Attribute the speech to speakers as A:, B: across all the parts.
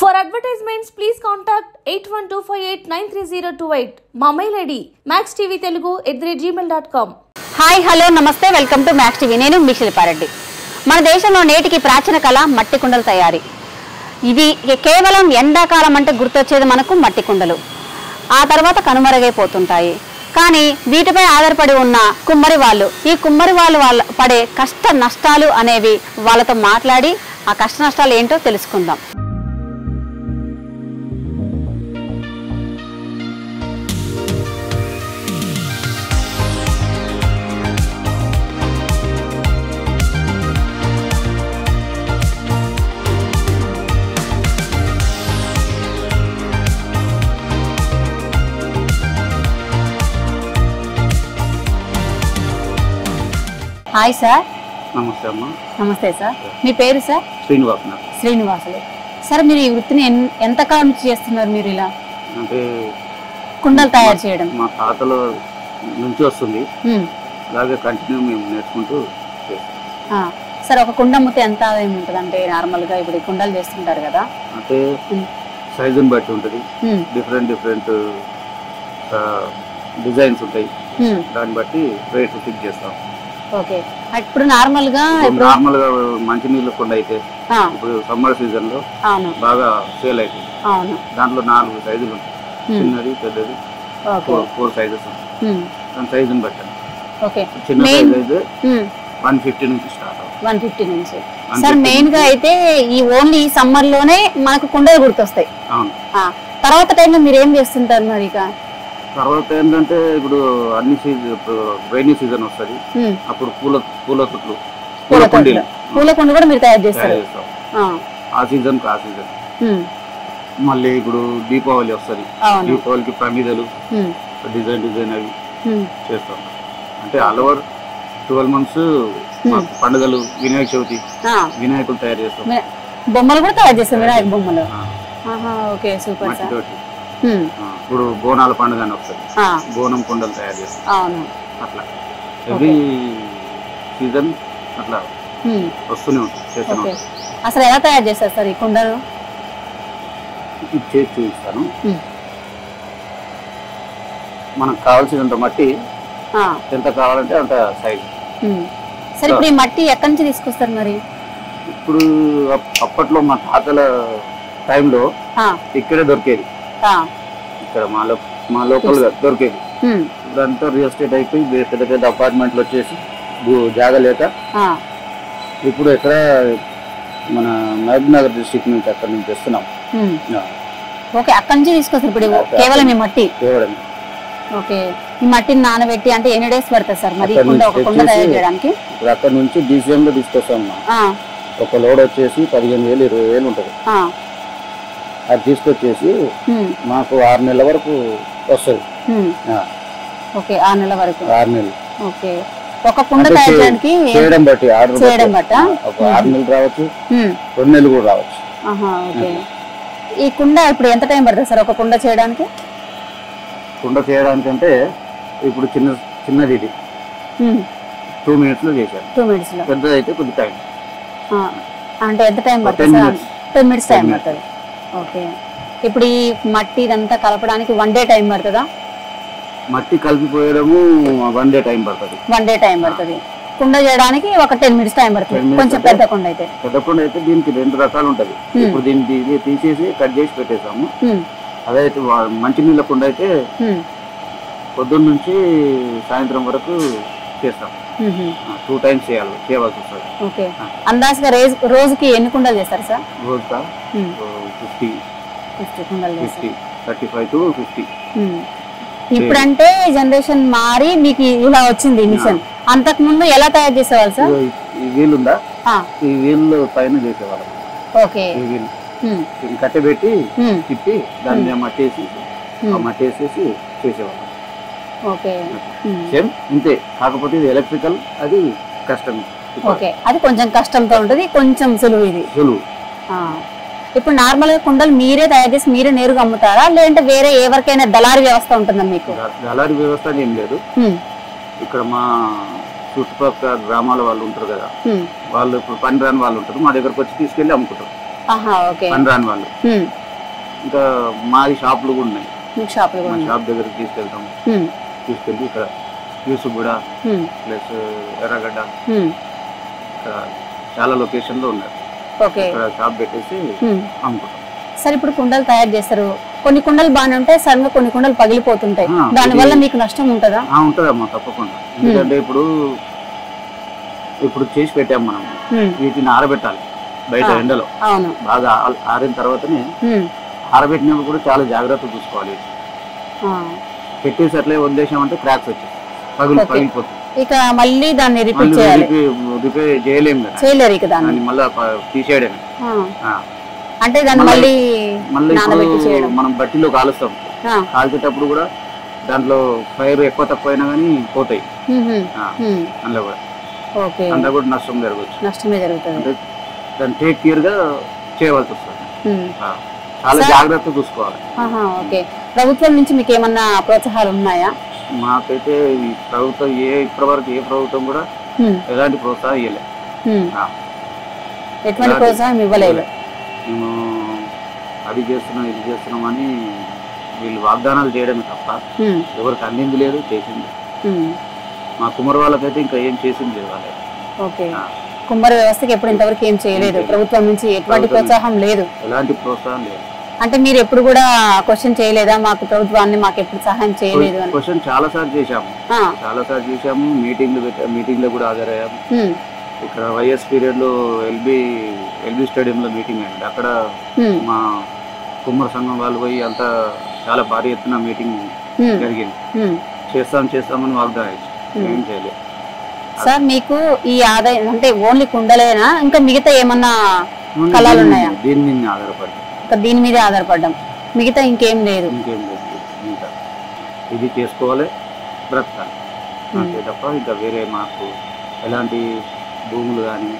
A: For advertisements, please contact 8125893028. మా mail ID maxtvtelugu@gmail.com.
B: Hi hello నమస్తే welcome to max TV. నేను మీ శిల్పారెడ్డి. మన దేశంలో నేటికి ప్రాచీన కళ మట్టి కుండల తయారీ. ఇది కేవలం ఎండాకాలం అంటే గుర్తొచ్చేది మనకు మట్టి కుండలు. ఆ తర్వాత కనుమరుగైపోతుంటాయి. కానీ వీటిపై ఆధారపడి ఉన్న కుమ్మరి వాళ్ళు, ఈ కుమ్మరి వాళ్ళు పడే కష్ట నష్టాలు అనేవి వాళ్ళతో మాట్లాడి ఆ కష్ట నష్టాలు ఏంటో తెలుసుకుందాం. Hi sir.
C: నమస్తే అమ్మా.
B: నమస్తే సార్. మీ పేరు సార్? శ్రీనివాసులు. సార్ మీరు ఈ వృత్తిని ఎంతకాలం నుంచి చేస్తున్నారు? మీరు ఇలా
C: అంటే
B: కుండలు తయారు చేయడం
C: మా తాతల నుంచి వస్తుంది, అలాగే కంటిన్యూ మేము నేర్చుకుంటూ చేస్తాం.
B: సార్ ఒక కుండ అమ్మితే ఎంత ఆదాయం ఉంటుంది? అంటే నార్మల్ గా ఇప్పుడు కుండలు చేస్తుంటారు కదా, అంటే
C: సైజుని బట్టి ఉంటుంది, డిఫరెంట్ డిజైన్స్ ఉంటాయి, దాన్ని బట్టి రేట్ ఫిక్స్ చేస్తాం.
B: ఓకే. ఇప్పుడు నార్మల్ గా
C: మంచి నీళ్ళ కుండ అయితే ఇప్పుడు సమ్మర్ సీజన్ లో బాగా సేల్ అవుతుంది. దాంట్లో 4 సైజులు ఉంటాయి, చిన్నది పెద్దది 4 సైజెస్ ఉంటాయి. దాని సైజుని బట్టి చిన్న సైజ్ అయితే 150 నుంచి స్టార్ట్ అవుతుంది. 150 నుంచి.
B: సార్ మెయిన్ గా అయితే ఈ ఓన్లీ సమ్మర్ లోనే మనకు కుండలు గుర్తొస్తాయి.
C: అవును.
B: తర్వాత టైంలో మీరు ఏం చేస్తుంటారు మరి?
C: తర్వాత ఏంటంటే ఇప్పుడు అన్ని సీజన్, రైనీ సీజన్ వస్తుంది, అప్పుడు పూల కుండలు
B: కూడా మీరు తయారు చేస్తారు.
C: ఆ సీజన్ మళ్ళీ ఇప్పుడు దీపావళి వస్తుంది, దీపావళికి ప్రమిదలు డిజైన్ అవి చేస్తాం. అంటే ఆల్ ఓవర్ 12 months పండుగలు, వినాయక చవితి వినాయకులు తయారు చేస్తాం.
B: బొమ్మలు కూడా తయారు చేస్తాం, వినాయక బొమ్మలు. Okay, super sir.
C: ఇప్పుడు బోనాల పండుగ అని వస్తుంది, బోనం కుండలు తయారు చేస్తాం. అట్లా ఎవ్రీ సీజన్ అట్లా వస్తూనే ఉంటుంది.
B: అసలు ఎలా తయారు చేస్తారు సార్ ఈ కుండలు?
C: చేసి చూపిస్తాను. మనకు కావాల్సినంత మట్టి ఎంత కావాలంటే అంత సైజు.
B: సరే, ఇప్పుడు ఈ మట్టి ఎక్కడి నుంచి తీసుకొస్తారు మరి?
C: ఇప్పుడు అప్పట్లో మా తాతల టైంలో ఇక్కడే దొరికేది, ఇక్కడ మా లోకల్ గా దొరికేది. ఇప్పుడంతా రియల్ ఎస్టేట్ అయిపోయి పెద్ద పెద్ద అపార్ట్మెంట్లు వచ్చేసి జాగా లేక ఇప్పుడు ఎక్కడ మన మహబూబ్ నగర్ డిస్ట్రిక్ట్ నుంచి అక్కడ నుంచి తెస్తున్నాం.
B: ఓకే, అక్కడ నుంచి తీసుకొస్తారు ఇప్పుడు కేవలం ఈ మట్టి?
C: కేవలం.
B: ఓకే, ఈ మట్టిని నానబెట్టి అంటే ఎన్ని డేస్ పడుతుంది సార్ మరి ఒక కుండ తయారు చేయడానికి?
C: ఇప్పుడు అక్కడ నుంచి DCM లో తీసుకొస్తాం. ఒక లోడ్ వచ్చేసి 15,000 20,000 ఉంటుంది. అది తీసుకొచ్చేసి మాకు 6 నెలల వరకు వస్తుంది.
B: ఓకే, 6 నెలల వరకు.
C: 6 నెలలు.
B: ఓకే, ఒక కుండ తయారు చేయడానికి
C: చేయడం బట్టి ఆర్డర్ ఒక 6 నెలలు రావచ్చు, 2 నెలలు కూడా రావచ్చు.
B: ఓకే, ఈ కుండ ఇప్పుడు ఎంత టైం పడుతుంది సార్ ఒక కుండ చేయడానికి?
C: కుండ చేయడానికి అంటే ఇప్పుడు చిన్నది ఇది 2 minutes లో చేశారు.
B: 2 minutes లో.
C: పెద్దది అయితే కొద్ది టైం.
B: అంటే ఎంత టైం పడుతుంది? 10 minutes టైం పడుతుంది. ఓకే, ఇప్పుడు ఈ మట్టి ఇదంతా కలపడానికి 1 day టైం పడుతుందా?
C: మట్టి కలిపిపోయడము 1 day టైం పడుతుంది.
B: 1 day టైం పడుతుంది. కుండ చేయడానికి ఒక 10 minutes టైం పడుతుంది. కొంచెం పెద్ద కుండ అయితే
C: దీనికి 2 రకాలు ఉంటది. ఇప్పుడు దీన్ని తీసేసి కట్ చేసి పెట్టేసాము. అదైతే మంచి నీళ్ళ కుండ అయితే పొద్దున్న నుంచి సాయంత్రం వరకు చేస్తాం. 2 times చేయవలసి వస్తుంది.
B: ఓకే, అందాజుగా రోజుకి ఎన్ని కుండలు చేస్తారు సార్?
C: రోజుగా 50
B: కుండలు,
C: 35 to 50.
B: ఇప్పుడంటే జనరేషన్ మారి మీకు ఇలా వచ్చింది మిషన్. అంతకు ముందు ఎలా తయారు చేసేవాళ్ళు సార్?
C: ఈ వీల్ ఉందా, ఈ వీల్ పైన చేసేవాళ్ళం.
B: ఓకే,
C: ఈ వీల్ కట్టెబెట్టి తిప్పి దాన్ని మట్టేసేసి చేసేవాళ్ళం.
B: ఓకే,
C: సేమ్ ఇంతే, కాకపోతే ఇది ఎలక్ట్రికల్, అది కష్టం.
B: ఓకే, అది కొంచెం కష్టంతో ఉంటుంది, కొంచెం సులువు. ఇది
C: సులువు.
B: ఇప్పుడు నార్మల్ గా కుండలు మీరే తయారు చేసి మీరే నేరుగా అమ్ముతారా, లేదంటే వేరే ఎవరికైనా దళారీ వ్యవస్థ ఉంటుందా మీకు?
C: దళారీ వ్యవస్థ ఏం లేదు. ఇక్కడ మా చుట్టుపక్కల గ్రామాల వాళ్ళు ఉంటారు కదా, వాళ్ళు ఇప్పుడు పని రాని వాళ్ళు ఉంటారు, మా దగ్గరకు వచ్చి తీసుకెళ్లి అమ్ముకుంటారు. పని రాని వాళ్ళు. ఇంకా మాది షాపులు కూడా ఉన్నాయి, షాప్ దగ్గరికి తీసుకెళ్తాం. తీసుకెళ్ళి ఇక్కడ యూసుగూడ ప్లస్ ఎర్రగడ్డ ఇక్కడ చాలా లొకేషన్ లో ఉన్నారు, ఇక్కడ షాప్ పెట్టేసి అమ్ముకుంటాం.
B: సరే, ఇప్పుడు కుండలు తయారు చేస్తారు, కొన్ని కుండలు బాగానే ఉంటాయి, సడన్ గా కొన్ని కుండలు పగిలిపోతుంటాయి, దాని వల్ల మీకు నష్టం ఉంటుందా?
C: ఉంటదమ్మా తప్పకుండా. ఎందుకంటే ఇప్పుడు చేసి పెట్టాం మనం, వీటిని ఆరబెట్టాలి బయట ఎండలో. బాగా ఆరిన తర్వాతనే ఆరబెట్టినప్పుడు కూడా చాలా జాగ్రత్త చూసుకోవాలి. పెట్టేసి అట్లే వదిలేసామంటే క్రాక్స్ వచ్చేసి పగిలిపోతుంది.
B: ఇక మళ్ళీ దాన్ని రిపేర్
C: చేయలేము కదా, దాన్ని మళ్ళీ తీసేయడమే.
B: అంటే దాన్ని మళ్ళీ
C: మనం బట్టిలో కాలుస్తాం, కాల్చేటప్పుడు కూడా దాంట్లో ఫైర్ ఎక్కువ తక్కువ అయినా కానీ పోతాయి, అందులో కూడా అంతా కూడా నష్టమే జరుగుతుంది. అంటే దాన్ని టేక్ కేర్ గా చేయవలసి వస్తుంది, చాలా జాగ్రత్త చూసుకోవాలి.
B: ప్రభుత్వం నుంచి మీకు ఏమన్నా ప్రోత్సాహాలు ఉన్నాయా?
C: మాకైతే ఈ ప్రభుత్వం ఇప్పటివరకు ఏ ప్రభుత్వం కూడా ఎలాంటి ప్రోత్సాహం ఇవ్వలేదు.
B: ఎటువంటి ప్రోత్సాహం ఇవ్వలేదు.
C: మేము అది చేస్తున్నాం ఇది చేస్తున్నాం అని వీళ్ళు వాగ్దానాలు చేయడమే తప్ప ఎవరికి అందింది లేదు, చేసింది. మా కుమ్మరి వాళ్ళకైతే ఇంకా ఏం చేసింది లేదు.
B: వాళ్ళే కుమ్మరి వ్యవస్థకి ఎప్పుడు ఇంతవరకు ఏం చేయలేదు, ప్రభుత్వం నుంచి ఎటువంటి ప్రోత్సాహం లేదు,
C: ఎలాంటి ప్రోత్సాహం లేదు.
B: అంటే మీరు ఎప్పుడు కూడా క్వశ్చన్ చేయలేదా మాకు ప్రభుత్వాన్ని మాకు ఎప్పుడు సహాయం చేయలేదు అని?
C: క్వశ్చన్ చాలా సార్లు చేశాము, మీటింగ్ లో కూడా హాజరయ్యాము. ఇక్కడ వైఎస్ పీరియడ్ లో ఎల్బీ స్టేడియం లో మీటింగ్ అయింది, అక్కడ మా కుమ్మర సంఘం వాళ్ళు పోయి అంతా చాలా భారీ ఎత్తున మీటింగ్ జరిగింది. చేస్తామని వాగ్దానం ఏం చేయలేదు.
B: సార్, మీకు ఈ ఆదాయం అంటే ఓన్లీ కుండలేనా, ఇంకా మిగతా ఏమన్నా కళలు ఉన్నాయా? దీని మీద ఆధారపడ్డాం, మిగతా ఇంకేం లేదు.
C: ఇంకా ఇది చేసుకోవాలి, బ్రతకాలి అంతే తప్ప ఇంకా వేరే మాకు ఎలాంటి భూములు కానీ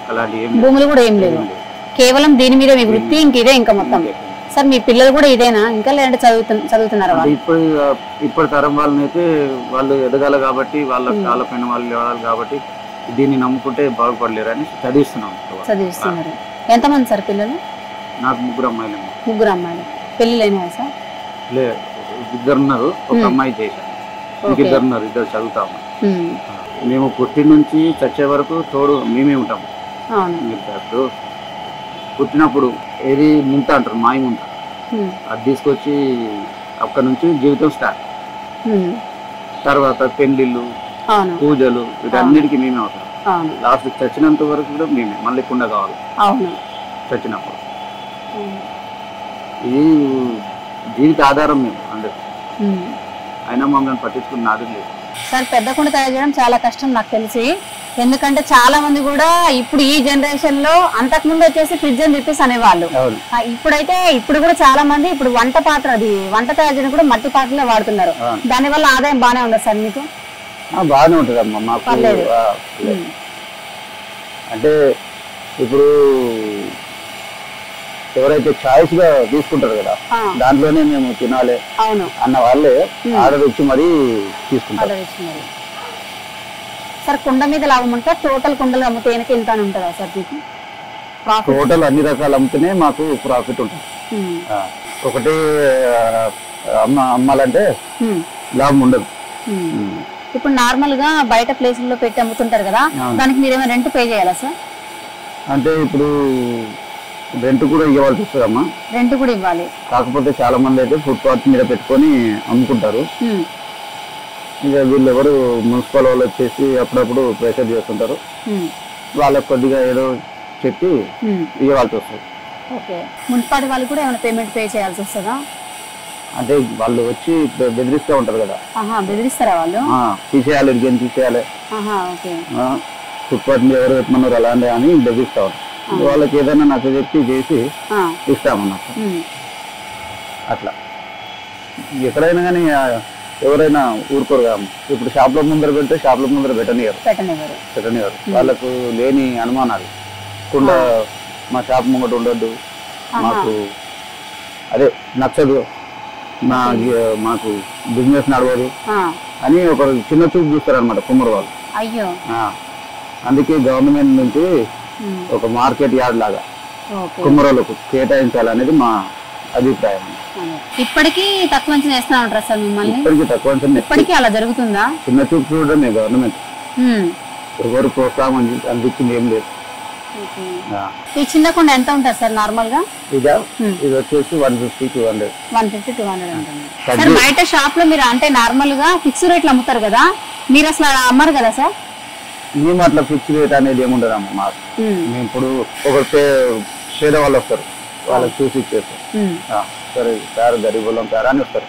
C: అలాంటి
B: భూములు కూడా ఏం లేదు, కేవలం దీని మీద మీ వృత్తి ఇంక ఇదే. ఇంకా మొత్తం సార్, మీ పిల్లలు కూడా ఇదేనా ఇంకా, లేదంటే చదువుతున్నారా?
C: ఇప్పటి తరం వాళ్ళనైతే వాళ్ళు ఎదగాలి కాబట్టి, వాళ్ళ కాళ్ళ పైన వాళ్ళు లేవాలి కాబట్టి దీన్ని నమ్ముకుంటే బాగుపడలేరు అని
B: చదివిస్తున్నారు. ఎంతమంది సార్ పిల్లలు?
C: నాకు 3 అమ్మాయిలు.
B: 3 అమ్మాయిలు. పెళ్ళిళ్ళు అయినాయా సార్?
C: లేదు, 2 ఉన్నారు, ఒక అమ్మాయి చేశాను, ఇంకిద్దరు ఉన్నారు, 2 చదువుతా ఉన్నారు. మేము పుట్టి నుంచి చచ్చే వరకు తోడు మేమే ఉంటాము. పుట్టినప్పుడు ఏది ముంత అంటారు, మాయి ముంత, అది తీసుకొచ్చి అక్కడ నుంచి జీవితం స్టార్ట్. తర్వాత పెళ్లిళ్ళు, పూజలు, వీటన్నిటికీ మేమే అవుతాం. లాస్ట్ చచ్చినంత వరకు కూడా మేమే, మళ్ళీ కుండ కావాలి చచ్చినప్పుడు. ఇది జీవిత ఆధారం మేము అందరు, అయినా మమ్మల్ని పట్టించుకుని నాది లేదు.
B: సార్, పెద్ద కుండ తయారు చేయడం చాలా కష్టం నాకు తెలిసి, ఎందుకంటే చాలా మంది కూడా ఇప్పుడు ఈ జనరేషన్ లో, అంతకుముందు వచ్చేసి ఫ్రిడ్జ్ అని చెప్పేసి అనేవాళ్ళు. ఇప్పుడు కూడా చాలా మంది ఇప్పుడు వంట తయారు చేయడం కూడా మట్టి పాత్రలే వాడుతున్నారు. దాని వల్ల ఆదాయం బాగానే ఉందా సార్ మీకు?
C: బాగానే ఉంటుందమ్మా మాకు. అంటే ఇప్పుడు ఎవరైతే చాయిస్ గా తీసుకుంటారు కదా, దాంట్లోనే మేము తినాలి అన్న వాళ్ళే ఆర్డర్ ఇచ్చి మరీ తీసుకుంటారు.
B: సార్, కుండ మీద లాభం ఉంటే టోటల్ కుండలు అమ్మితే ఎంత ఉంటుందా సార్ మీకు?
C: టోటల్ అన్ని రకాలు అమ్మితేనే మాకు ప్రాఫిట్ ఉంటుంది. ఒకటి అమ్మాలంటే లాభం ఉండదు.
B: ఇప్పుడు నార్మల్ గా బయట ప్లేసుల్లో పెట్టి అమ్ముతుంటారు కదా, దానికి మీరేమైనా రెంట్ పే చేయాలా సార్?
C: అంటే ఇప్పుడు రెంట్ కూడా ఇవ్వాల్సి వస్తుందమ్మా.
B: రెంట్ కూడా ఇవ్వాలి.
C: కాకపోతే చాలా మంది అయితే ఫుట్పాత్ మీద పెట్టుకొని అమ్ముకుంటారు. ఇక వీళ్ళెవరు మున్సిపల్ వాళ్ళు వచ్చేసి అప్పుడప్పుడు ప్రెషర్ చేస్తుంటారు, వాళ్ళకి కొద్దిగా ఏదో చెప్పి ఇవ్వాల్సి వస్తుంది.
B: మున్సిపాలిటీ వాళ్ళు కూడా ఏమైనా పేమెంట్ పే చేయాల్సి వస్తుందా?
C: అంటే వాళ్ళు వచ్చి బెదిరిస్తూ ఉంటారు కదా.
B: బెదిరిస్తారా వాళ్ళు?
C: తీసేయాలి, ఇడికి తీసేయాలి, ఫుట్పాత్ మీద ఎవరు పెట్టమన్నారు అలాంటి అని బెదిరిస్తా ఉంటారు. వాళ్ళకి ఏదైనా నాకు చెప్పి చేసి ఇస్తామన్నట్టు. అట్లా ఎక్కడైనా కానీ ఎవరైనా ఊరుకోరు కదా. ఇప్పుడు షాప్ల ముందర పెడితే షాప్ల ముందర పెట్టనివారు. వాళ్ళకు లేని అనుమానాలు, కుండ మా షాప్ ముంగట ఉండొద్దు, మాకు అదే నచ్చదు, మాకు బిజినెస్ నడవదు అని ఒక చిన్న చూపు చూస్తారనమాట కుమ్మరి వాళ్ళు. అందుకే గవర్నమెంట్ నుంచి ఒక మార్కెట్ యార్డ్ లాగా కుమ్మరోళ్ళకు కేటాయించాలనేది మా అభిప్రాయం.
B: ఇప్పటికీ తక్కువ అంచనా వేస్తా ఉంటారా సార్ మిమ్మల్ని?
C: ఇప్పటికీ తక్కువ అంచనా.
B: ఇప్పటికీ అలా జరుగుతుందా?
C: చిన్న చూపు చూడడమే గవర్నమెంట్. ఎవరు ప్రోత్సాహం అందించింది ఏం లేదు.
B: ఈ చిన్న కుండ ఎంత ఉంటుంది సార్ నార్మల్ గా?
C: ఇది వచ్చేసి 150-200.
B: 150-200 ఉంటుంది సార్. బయట షాప్ లో మీరు అంటే నార్మల్ గా ఫిక్స్ రేట్లు అమ్ముతారు కదా, మీరు అసలు అమ్మరు కదా సార్?
C: మేము అట్లా ఫిక్స్ రేట్ అనేది ఏముండదు అమ్మ మాకు. మేము ఇప్పుడు ఒకరు పేద వాళ్ళు వస్తారు, వాళ్ళకి చూసి ఇచ్చేస్తారు. సరే సార్ గరీబ్ వాళ్ళం సార్ అని వస్తారు,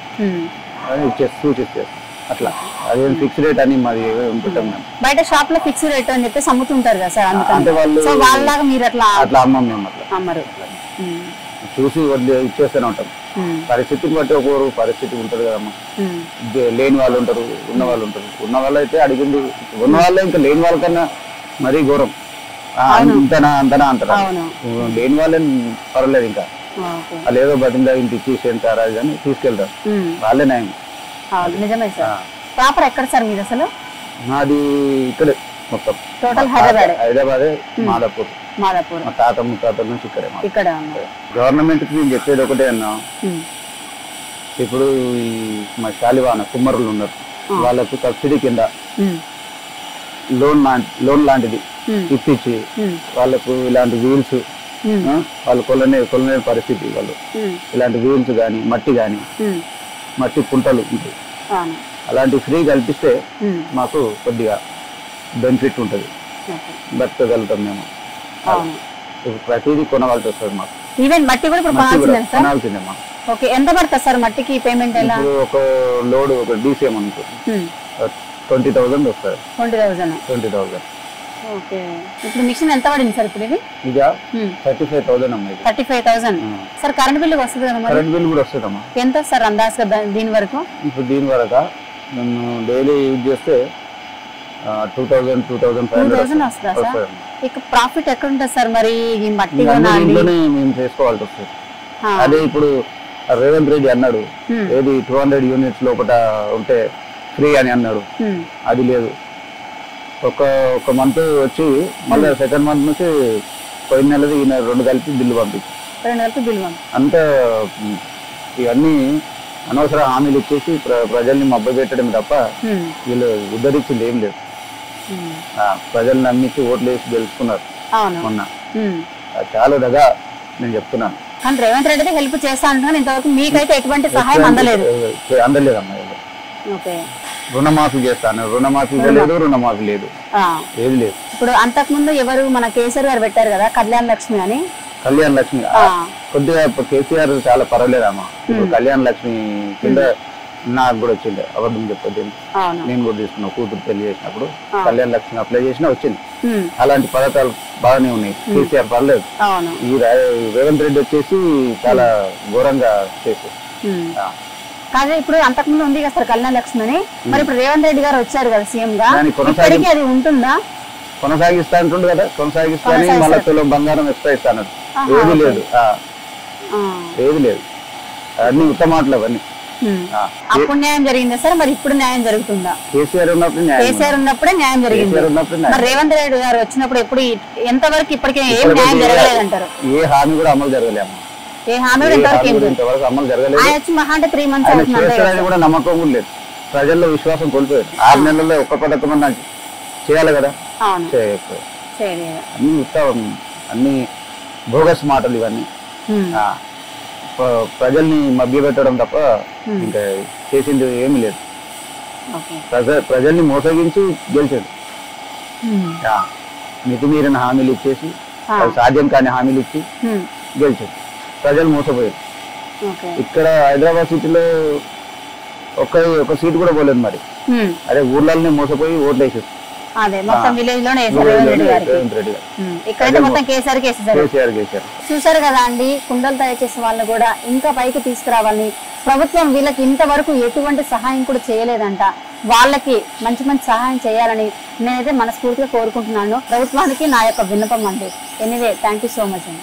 C: అని చూసి ఇచ్చేస్తారు. అట్లా అదేం ఫిక్స్ రేట్ అని మాది ఉంటాం. మేము
B: బయట షాప్ లో ఫిక్స్ రేట్ అని చెప్పేసి అమ్ముతుంటారు కదా సార్,
C: అంటే వాళ్ళు
B: వాళ్ళలాగా మీరు అట్లా
C: అమ్మం. మేము అట్లా
B: అమ్మరు,
C: చూసి ఇచ్చేస్తూనే ఉంటాం. పరిస్థితిని బట్టి ఒక్కొరు పరిస్థితి ఉంటది కదమ్మా. లేని వాళ్ళు ఉంటారు, ఉన్న వాళ్ళు ఉంటారు. ఉన్న వాళ్ళు అయితే అడిగింది, ఉన్న వాళ్ళే ఇంకా లేని వాళ్ళకన్నా మరీ ఘోరం. ఇంతనా అంతనా అంటారా. లేని వాళ్ళే పర్వాలేదు, ఇంకా వాళ్ళు ఏదో బతిందా ఇంటి ఇచ్చేసేంటారా అని తీసుకెళ్తారు, వాళ్ళే నయం.
B: నిజమే సార్. ప్రాపర్ ఎక్కడ సార్ మీరు అసలు?
C: మాది ఇక్కడే మొత్తం
B: టోటల్
C: హైదరాబాదే, మాదాపూర్. మా తాత ముత్తాతల నుంచి ఇక్కడే. గవర్నమెంట్ కి నేను చెప్పేది ఒకటే అన్నా, ఇప్పుడు మా శాలివాన కుమ్మరులు ఉన్నారు, వాళ్ళకు సబ్సిడీ కింద లోన్ లాంటిది ఇప్పించి వాళ్ళకు ఇలాంటి వీల్స్, వాళ్ళు కొనలేని పరిస్థితి, వాళ్ళు ఇలాంటి వీల్స్ గాని మట్టి గాని మట్టి కుంటలు ఉంటాయి, అలాంటి ఫ్రీ కల్పిస్తే మాకు కొద్దిగా బెనిఫిట్ ఉంటుంది, బతకగలుగుతాం మేము. ప్రతిదీ కొనవలసి వస్తుంది మాకు.
B: ఈవెన్ మట్టి కూడా
C: కొనాల్సిందే మాకు.
B: ఓకే, ఎంత పడుతుంది సార్ మట్టికి పేమెంట్?
C: ఒక లోడ్ ఒక డీసీఎం అనుకో 20,000 వస్తుంది. 20,000.
B: ఓకే, ఇప్పుడు మిషన్ ఎంత పడింది సార్ ఇప్పుడు?
C: ఇది 35,000 అమ్మాయి.
B: 35,000 సార్. కరెంట్ బిల్లు వస్తుంది కదా?
C: కరెంట్ బిల్ కూడా వస్తుందమ్మా.
B: ఎంత సార్ అందాజుగా దీని వరకు?
C: ఇప్పుడు దీని వరకు మేము డైలీ యూజ్ చేస్తే 2,000-2,500
B: వస్తుందా సార్? ఇక ప్రాఫిట్ ఎక్కడ ఉంటుంది సార్ మరి? ఈ మట్టి
C: మేము చేసుకోవాల్సి వస్తుంది. అదే ఇప్పుడు రేవంత్ రెడ్డి అన్నాడు, ఏది 200 యూనిట్స్ లోపల ఉంటే ఫ్రీ అని అన్నాడు. అది లేదు. ఒక మంత్ వచ్చి మళ్ళీ సెకండ్ మంత్ నుంచి పోయిన నెలది ఈ నెల 2 కలిపి బిల్లు పంపించి అంత ఇవన్నీ అనవసర హామీలు ఇచ్చేసి ప్రజల్ని మబ్బు పెట్టడం తప్ప వీళ్ళు ఉద్ధరించింది ఏం లేదు. ప్రజల్ని నమ్మించి ఓట్లు వేసి గెలుచుకున్నారు మొన్న. చాలా దగా నేను చెప్తున్నాను.
B: రేవంత్ రెడ్డి హెల్ప్ చేస్తా అంటున్నాను, ఇంతవరకు మీకైతే ఎటువంటి సహాయం
C: అందలేదమ్మా. రుణమాఫీ చేస్తాను, రుణమాఫీ లేదు, రుణమాఫీ లేదు, ఏది లేదు.
B: ఇప్పుడు అంతకు ముందు ఎవరు మన కేసీఆర్ గారు పెట్టారు కదా కళ్యాణ్ లక్ష్మి అని.
C: కళ్యాణ్ లక్ష్మి కొద్దిగా కేసీఆర్ చాలా పర్వాలేదమ్మా. ఇప్పుడు కళ్యాణ్ లక్ష్మి కింద నాకు కూడా వచ్చింది, అబద్ధం చెప్పొద్దు, నేను కూడా తీసుకున్నా. కూతురు పెళ్లి చేసినప్పుడు కళ్యాణ్ లక్ష్మి అప్లై చేసినా వచ్చింది. అలాంటి పథకాలు బాగానే ఉన్నాయి. కేసీఆర్ పర్లేదు. ఈ రేవంత్ రెడ్డి వచ్చేసి చాలా ఘోరంగా చేశారు.
B: కాదు, ఇప్పుడు అంతకుముందు ఉంది కదా సార్ కళ్యాణ్ లక్ష్మి అని, మరి ఇప్పుడు రేవంత్ రెడ్డి గారు వచ్చారు కదా సీఎం గా, అది ఉంటుందా?
C: కొనసాగిస్తా అంటుండు కదా, కొనసాగిస్తాను. మళ్ళీ తులం బంగారం ఎక్స్ట్రా ఇస్తాను. ఏది లేదు, ఏది లేదు. అన్ని ఉత్తమాటలు అవన్నీ.
B: అప్పుడు న్యాయం జరిగిందా సార్? మరి ఇప్పుడు న్యాయం జరుగుతుందా?
C: కేసీఆర్
B: ఉన్నప్పుడే న్యాయం జరిగింది. మరి రేవంత్ రెడ్డి గారు వచ్చినప్పుడు ఎప్పుడు ఎంతవరకు ఇప్పటికే ఏం న్యాయం జరగలేదంటారు?
C: ఏ హామీ కూడా అమలు జరగలేము.
B: ఏ హామీ
C: ఇంతవరకు అమలు జరగలేదు.
B: మహా అంటే 3 months
C: కూడా నమ్మకం కూడా లేదు. ప్రజల్లో విశ్వాసం కోల్పోయారు. 6 నెలల్లో ఒక్క పథకం చేయాలి కదా, అన్ని ఉత్తమం, అన్ని బోగస్ మాటలు ఇవన్నీ. ప్రజల్ని మభ్యపెట్టడం తప్ప ఇంకా చేసింది ఏమీ లేదు. ప్రజల్ని మోసగించి గెలిచాడు. మితిమీరిన హామీలు ఇచ్చేసి, సాధ్యం కాని హామీలు ఇచ్చి గెలిచాడు. ప్రజలు మోసపోయారు. ఇక్కడ హైదరాబాద్ సిటీలో ఒక సీట్ కూడా పోలేదు. మరి అదే ఊర్లనే మోసపోయి ఓట్లు వేసేది.
B: చూసారు కదా అండి, కుండలు తయారు చేసే వాళ్ళు కూడా ఇంకా పైకి తీసుకురావాలని ప్రభుత్వం వీళ్ళకి ఇంతవరకు ఎటువంటి సహాయం కూడా చేయలేదంట. వాళ్ళకి మంచి మంచి సహాయం చేయాలని నేనైతే మనస్ఫూర్తిగా కోరుకుంటున్నాను. ప్రభుత్వానికి నా యొక్క విన్నపం అండి. Anyway, thank you so much అండి.